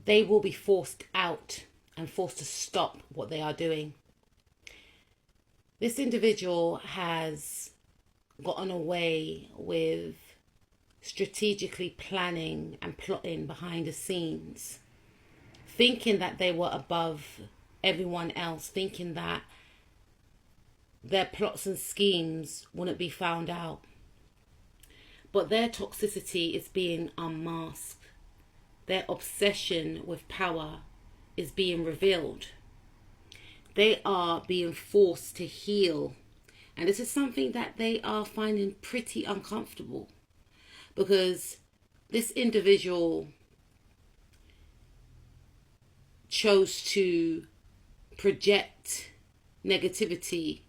they will be forced out and forced to stop what they are doing. This individual has gotten away with strategically planning and plotting behind the scenes, thinking that they were above everyone else, thinking that their plots and schemes wouldn't be found out. But their toxicity is being unmasked. Their obsession with power is being revealed. They are being forced to heal. And this is something that they are finding pretty uncomfortable, because this individual chose to project negativity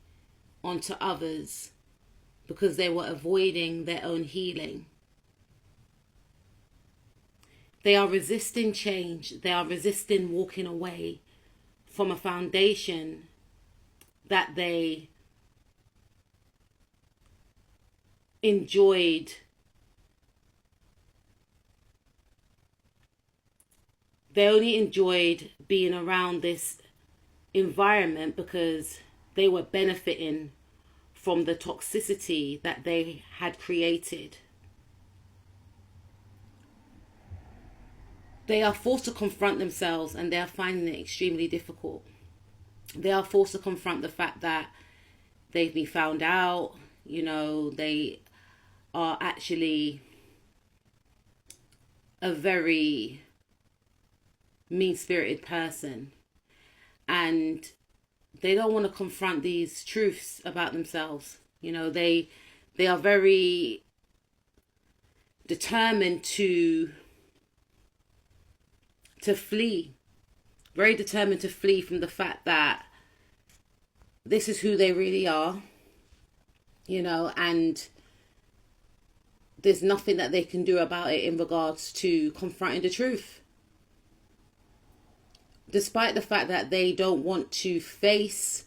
onto others because they were avoiding their own healing. They are resisting change. They are resisting walking away from a foundation that they enjoyed. They only enjoyed being around this environment because they were benefiting from the toxicity that they had created. They are forced to confront themselves, and they are finding it extremely difficult. They are forced to confront the fact that they've been found out. They are actually a very mean-spirited person, and they don't want to confront these truths about themselves. They are very determined to flee, very determined to flee from the fact that this is who they really are, and there's nothing that they can do about it in regards to confronting the truth. Despite the fact that they don't want to face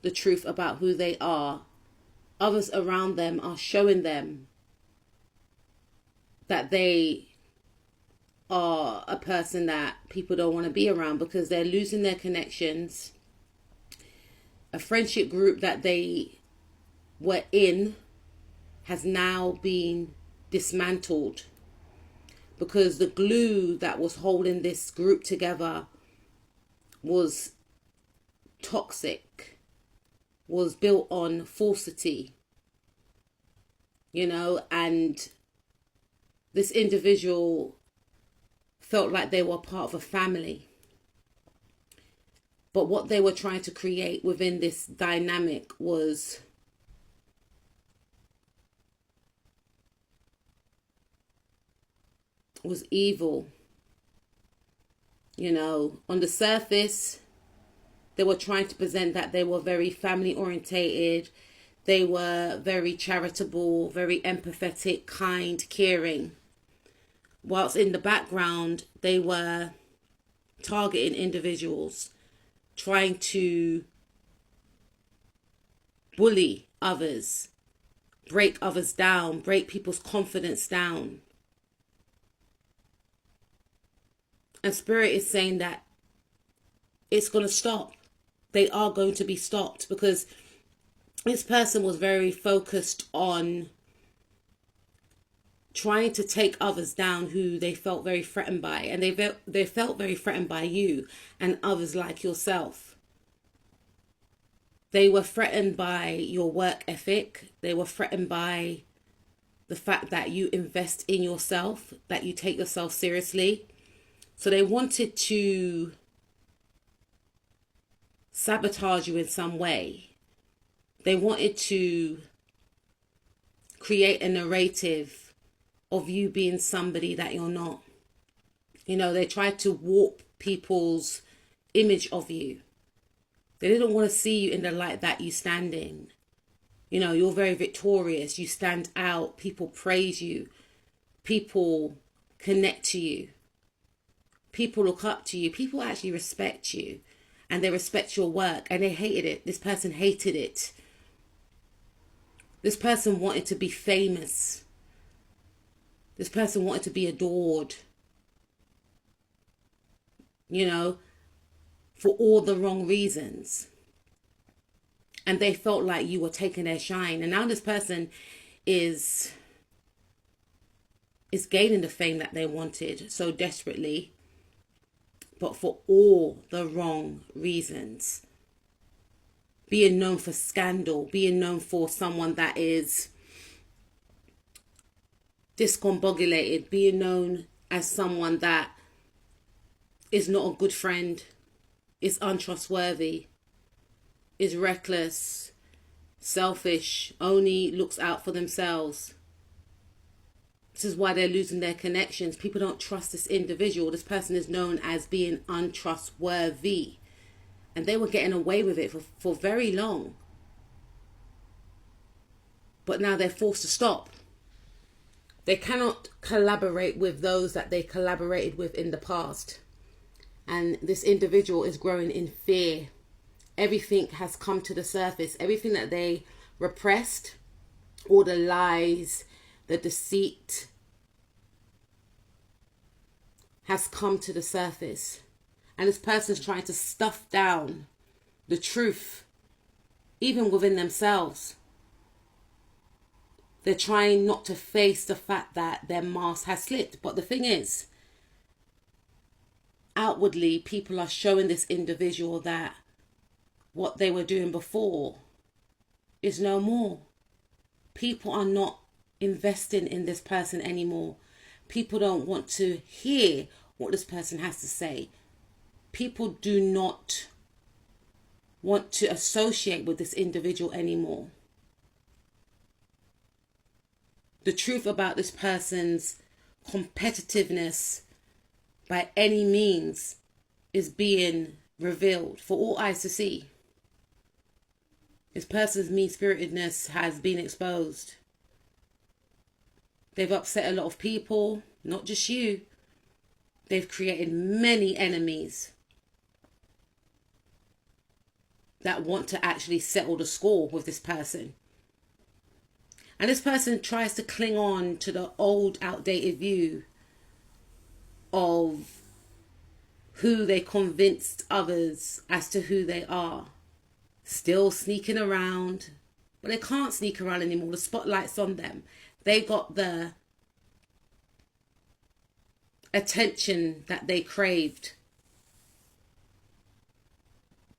the truth about who they are, others around them are showing them that they are a person that people don't want to be around, because they're losing their connections. A friendship group that they were in has now been dismantled, because the glue that was holding this group together was toxic, was built on falsity, and this individual felt like they were part of a family. But what they were trying to create within this dynamic was evil. On the surface, they were trying to present that they were very family orientated. They were very charitable, very empathetic, kind, caring. Whilst in the background, they were targeting individuals, trying to bully others, break others down, break people's confidence down. And Spirit is saying that it's going to stop. They are going to be stopped, because this person was very focused on trying to take others down who they felt very threatened by. And they felt very threatened by you and others like yourself. They were threatened by your work ethic. They were threatened by the fact that you invest in yourself, that you take yourself seriously. So they wanted to sabotage you in some way. They wanted to create a narrative of you being somebody that you're not. They tried to warp people's image of you. They didn't want to see you in the light that you stand in. You're very victorious. You stand out. People praise you. People connect to you. People look up to you. People actually respect you, and they respect your work, and they hated it. This person hated it. This person wanted to be famous. This person wanted to be adored. you know, for all the wrong reasons. And they felt like you were taking their shine. And now this person is gaining the fame that they wanted so desperately, but for all the wrong reasons. Being known for scandal, being known for someone that is discombobulated, being known as someone that is not a good friend, is untrustworthy, is reckless, selfish, only looks out for themselves. This is why they're losing their connections. People don't trust this individual. This person is known as being untrustworthy. And they were getting away with it for very long. But now they're forced to stop. They cannot collaborate with those that they collaborated with in the past. And this individual is growing in fear. Everything has come to the surface. Everything that they repressed, all the lies, the deceit, has come to the surface. And this person's trying to stuff down the truth, even within themselves. They're trying not to face the fact that their mask has slipped. But the thing is, outwardly, people are showing this individual that what they were doing before is no more. People are not investing in this person anymore. People don't want to hear what this person has to say. People do not want to associate with this individual anymore. The truth about this person's competitiveness by any means is being revealed for all eyes to see. This person's mean-spiritedness has been exposed. They've upset a lot of people, not just you. They've created many enemies that want to actually settle the score with this person. And this person tries to cling on to the old, outdated view of who they convinced others as to who they are. Still sneaking around, but they can't sneak around anymore. The spotlight's on them. They got the attention that they craved.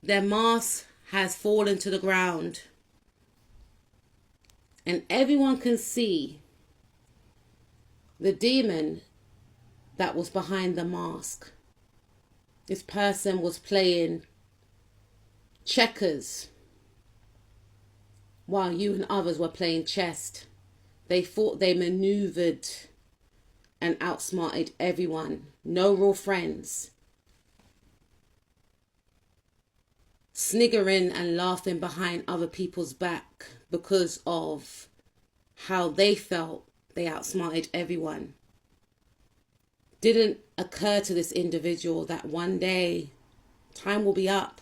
Their mask has fallen to the ground. And everyone can see the demon that was behind the mask. This person was playing checkers while you and others were playing chess. They thought they maneuvered and outsmarted everyone. No real friends. Sniggering and laughing behind other people's back because of how they felt they outsmarted everyone. Didn't occur to this individual that one day time will be up.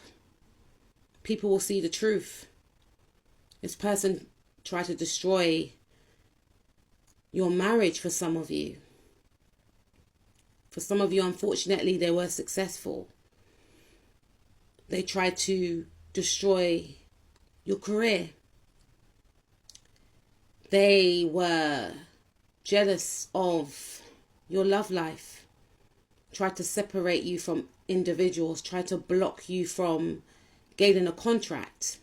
People will see the truth. This person tried to destroy your marriage for some of you. For some of you, unfortunately, they were successful. They tried to destroy your career. They were jealous of your love life. Tried to separate you from individuals. Tried to block you from gaining a contract.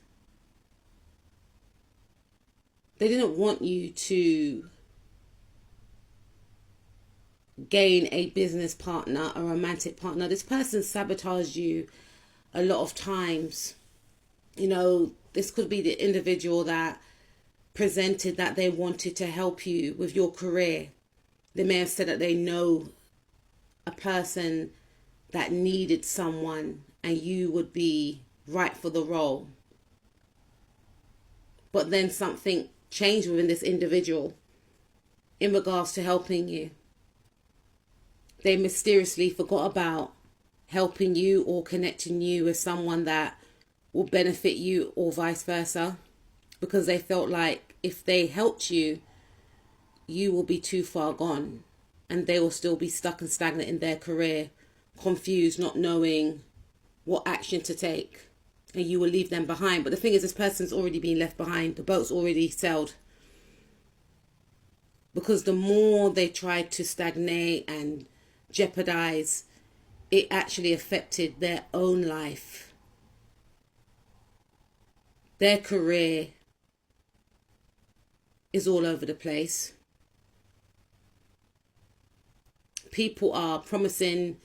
They didn't want you to gain a business partner, a romantic partner. This person sabotaged you a lot of times. You know, this could be the individual that presented that they wanted to help you with your career. They may have said that they know a person that needed someone and you would be right for the role. But then something changed within this individual in regards to helping you. They mysteriously forgot about helping you or connecting you with someone that will benefit you or vice versa, because they felt like if they helped you, you will be too far gone and they will still be stuck and stagnant in their career, confused, not knowing what action to take, and you will leave them behind. But the thing is, this person's already been left behind. The boat's already sailed. Because the more they tried to stagnate and jeopardize, it actually affected their own life, their career is all over the place. People are promising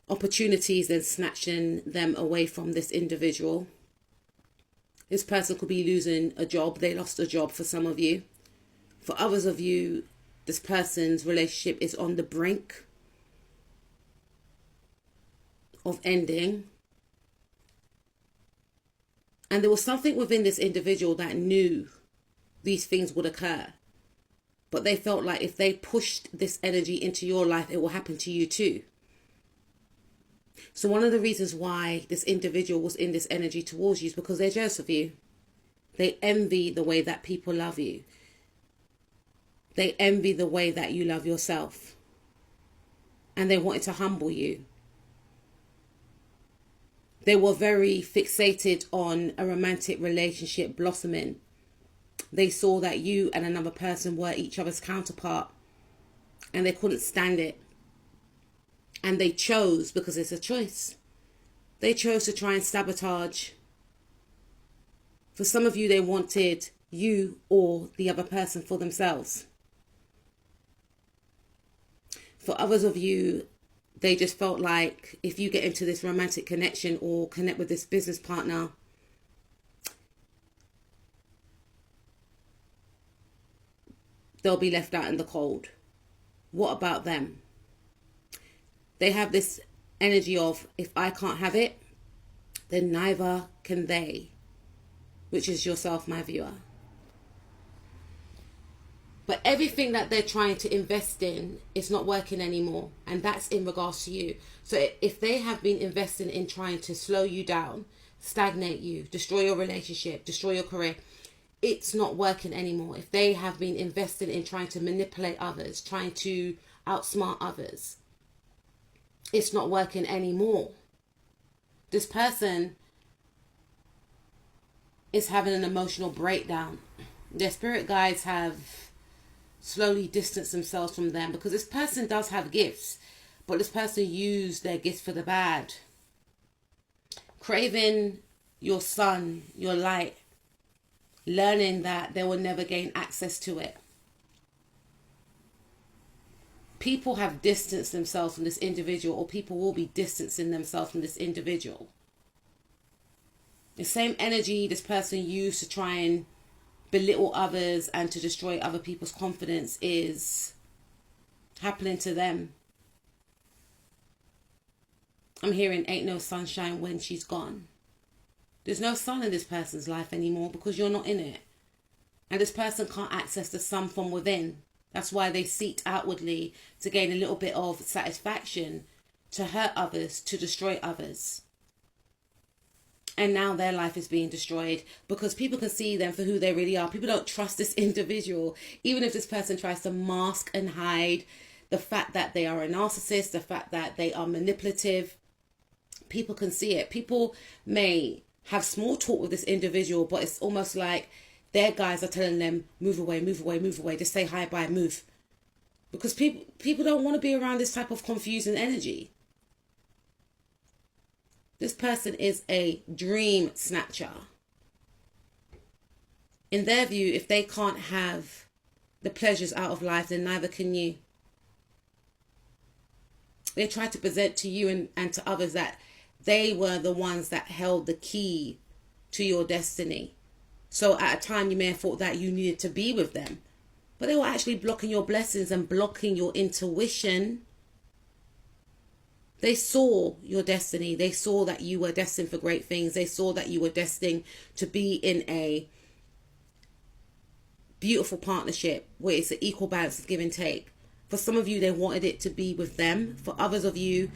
opportunities and snatching them away from this individual. This person could be losing a job. They lost a job for some of you. For others of you, this person's relationship is on the brink of ending. And there was something within this individual that knew these things would occur. But they felt like if they pushed this energy into your life, it will happen to you too. So one of the reasons why this individual was in this energy towards you is because they're jealous of you. They envy the way that people love you. They envy the way that you love yourself. And they wanted to humble you. They were very fixated on a romantic relationship blossoming. They saw that you and another person were each other's counterpart. And they couldn't stand it. And they chose, because it's a choice, they chose to try and sabotage. For some of you, they wanted you or the other person for themselves. For others of you, they just felt like if you get into this romantic connection or connect with this business partner, they'll be left out in the cold. What about them? They have this energy of, if I can't have it, then neither can they, which is yourself, my viewer. But everything that they're trying to invest in is not working anymore. And that's in regards to you. So if they have been investing in trying to slow you down, stagnate you, destroy your relationship, destroy your career, it's not working anymore. If they have been investing in trying to manipulate others, trying to outsmart others, it's not working anymore. This person is having an emotional breakdown. Their spirit guides have slowly distanced themselves from them, because this person does have gifts, but this person used their gifts for the bad. Craving your sun, your light, learning that they will never gain access to it. People have distanced themselves from this individual, or people will be distancing themselves from this individual. The same energy this person used to try and belittle others and to destroy other people's confidence is happening to them. I'm hearing ain't no sunshine when she's gone. There's no sun in this person's life anymore because you're not in it. And this person can't access the sun from within. That's why they seek outwardly to gain a little bit of satisfaction, to hurt others, to destroy others. And now their life is being destroyed because people can see them for who they really are. People don't trust this individual. Even if this person tries to mask and hide the fact that they are a narcissist, the fact that they are manipulative, people can see it. People may have small talk with this individual, but it's almost like their guys are telling them, move away, move away, move away. Just say hi, bye, move. Because people don't want to be around this type of confusing energy. This person is a dream snatcher. In their view, if they can't have the pleasures out of life, then neither can you. They try to present to you and to others that they were the ones that held the key to your destiny. So at a time you may have thought that you needed to be with them, but they were actually blocking your blessings and blocking your intuition. They saw your destiny. They saw that you were destined for great things. They saw that you were destined to be in a beautiful partnership where it's an equal balance of give and take. For some of you, they wanted it to be with them. For others of you,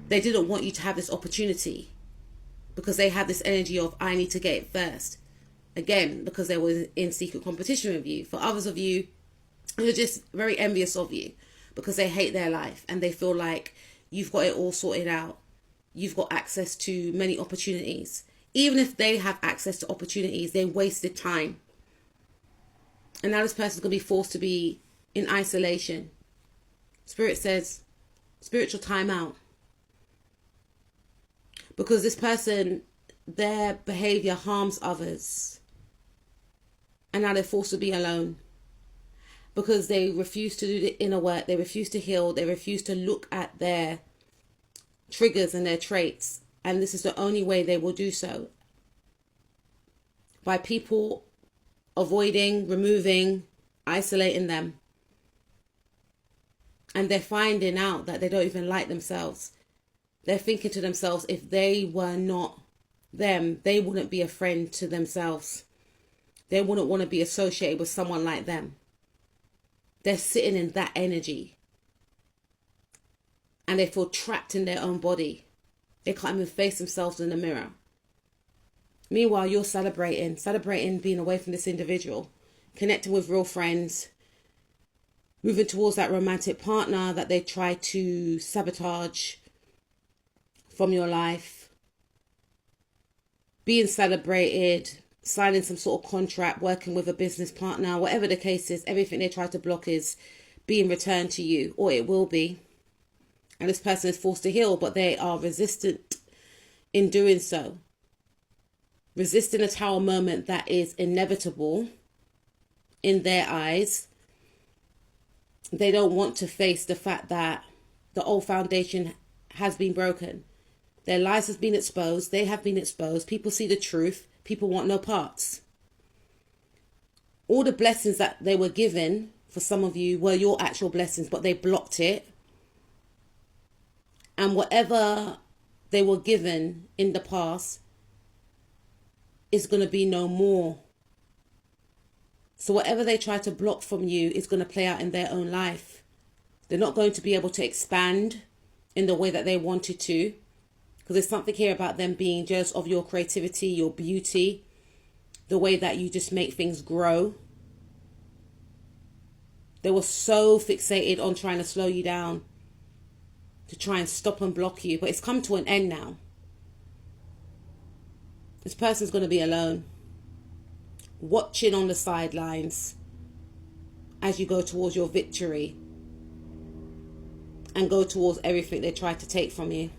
they didn't want you to have this opportunity because they had this energy of, I need to get it first. Again, because they were in secret competition with you. For others of you, they're just very envious of you because they hate their life and they feel like you've got it all sorted out. You've got access to many opportunities. Even if they have access to opportunities, they wasted time. And now this person's going to be forced to be in isolation. Spirit says, spiritual timeout. Because this person, their behavior harms others. And now they're forced to be alone. Because they refuse to do the inner work. They refuse to heal. They refuse to look at their triggers and their traits. And this is the only way they will do so. By people avoiding, removing, isolating them. And they're finding out that they don't even like themselves. They're thinking to themselves, if they were not them, they wouldn't be a friend to themselves. They wouldn't want to be associated with someone like them. They're sitting in that energy. And they feel trapped in their own body. They can't even face themselves in the mirror. Meanwhile, you're celebrating being away from this individual, connecting with real friends, moving towards that romantic partner that they try to sabotage from your life, being celebrated, signing some sort of contract, working with a business partner, whatever the case is, everything they try to block is being returned to you, or it will be. And this person is forced to heal, but they are resistant in doing so. Resisting a tower moment that is inevitable in their eyes. They don't want to face the fact that the old foundation has been broken. Their lies has been exposed. They have been exposed. People see the truth. People want no parts. All the blessings that they were given, for some of you, were your actual blessings, but they blocked it. And whatever they were given in the past is going to be no more. So whatever they try to block from you is going to play out in their own life. They're not going to be able to expand in the way that they wanted to. Because there's something here about them being jealous of your creativity, your beauty, the way that you just make things grow. They were so fixated on trying to slow you down, to try and stop and block you. But it's come to an end now. This person's going to be alone, watching on the sidelines as you go towards your victory and go towards everything they tried to take from you.